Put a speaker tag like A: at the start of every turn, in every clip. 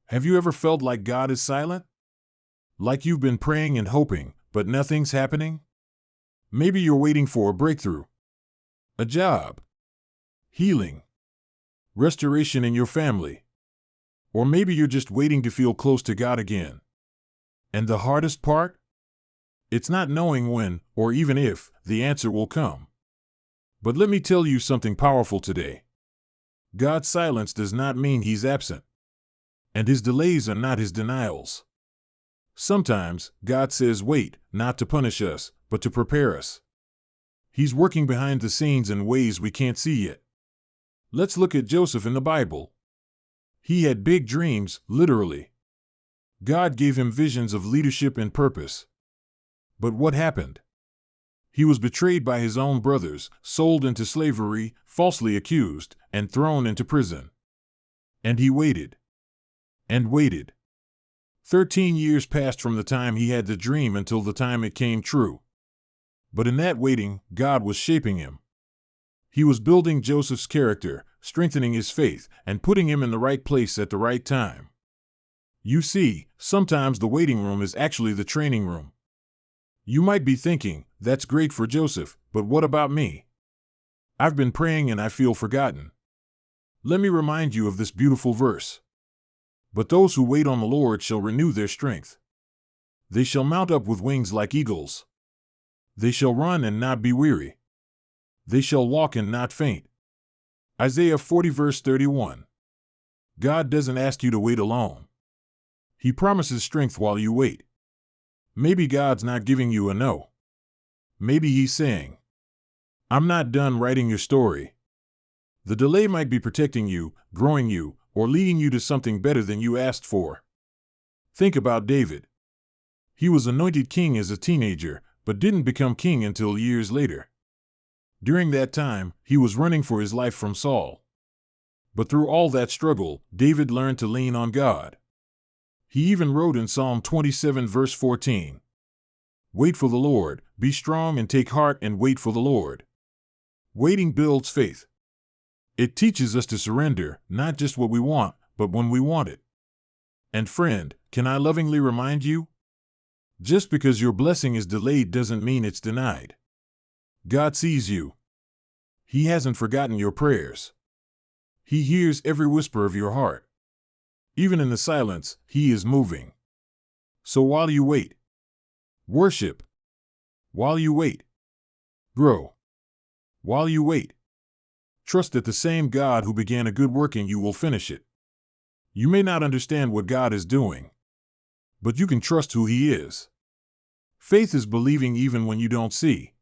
A: Have you ever felt like God is silent? Like you've been praying and hoping, but nothing's happening? Maybe you're waiting for a breakthrough, a job, healing, restoration in your family. Or maybe you're just waiting to feel close to God again. And the hardest part? It's not knowing when, or even if, the answer will come. But let me tell you something powerful today. God's silence does not mean He's absent. And His delays are not His denials. Sometimes, God says wait, not to punish us, but to prepare us. He's working behind the scenes in ways we can't see yet. Let's look at Joseph in the Bible. He had big dreams, literally. God gave him visions of leadership and purpose. But what happened? He was betrayed by his own brothers, sold into slavery, falsely accused, and thrown into prison. And he waited. And waited. 13 years passed from the time he had the dream until the time it came true. But in that waiting, God was shaping him. He was building Joseph's character, strengthening his faith, and putting him in the right place at the right time. You see, sometimes the waiting room is actually the training room. You might be thinking, that's great for Joseph, but what about me? I've been praying and I feel forgotten. Let me remind you of this beautiful verse. But those who wait on the Lord shall renew their strength. They shall mount up with wings like eagles. They shall run and not be weary. They shall walk and not faint. Isaiah 40 verse 31. God doesn't ask you to wait alone. He promises strength while you wait. Maybe God's not giving you a no. Maybe He's saying, I'm not done writing your story. The delay might be protecting you, growing you, or leading you to something better than you asked for. Think about David. He was anointed king as a teenager, but didn't become king until years later. During that time, he was running for his life from Saul. But through all that struggle, David learned to lean on God. He even wrote in Psalm 27 verse 14, Wait for the Lord, be strong and take heart and wait for the Lord. Waiting builds faith. It teaches us to surrender, not just what we want, but when we want it. And friend, can I lovingly remind you? Just because your blessing is delayed doesn't mean it's denied. God sees you. He hasn't forgotten your prayers. He hears every whisper of your heart. Even in the silence, He is moving. So while you wait, worship. While you wait, grow. While you wait, trust that the same God who began a good work in you will finish it. You may not understand what God is doing, but you can trust who He is. Faith is believing even when you don't see.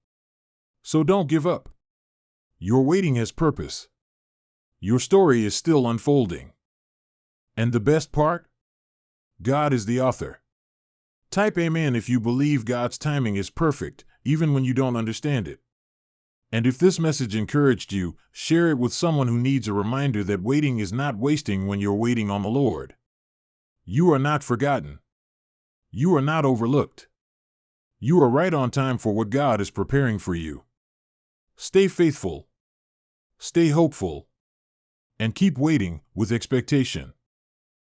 A: So don't give up. Your waiting has purpose. Your story is still unfolding. And the best part? God is the author. Type Amen if you believe God's timing is perfect, even when you don't understand it. And if this message encouraged you, share it with someone who needs a reminder that waiting is not wasting when you're waiting on the Lord. You are not forgotten. You are not overlooked. You are right on time for what God is preparing for you. Stay faithful. Stay hopeful. And keep waiting with expectation.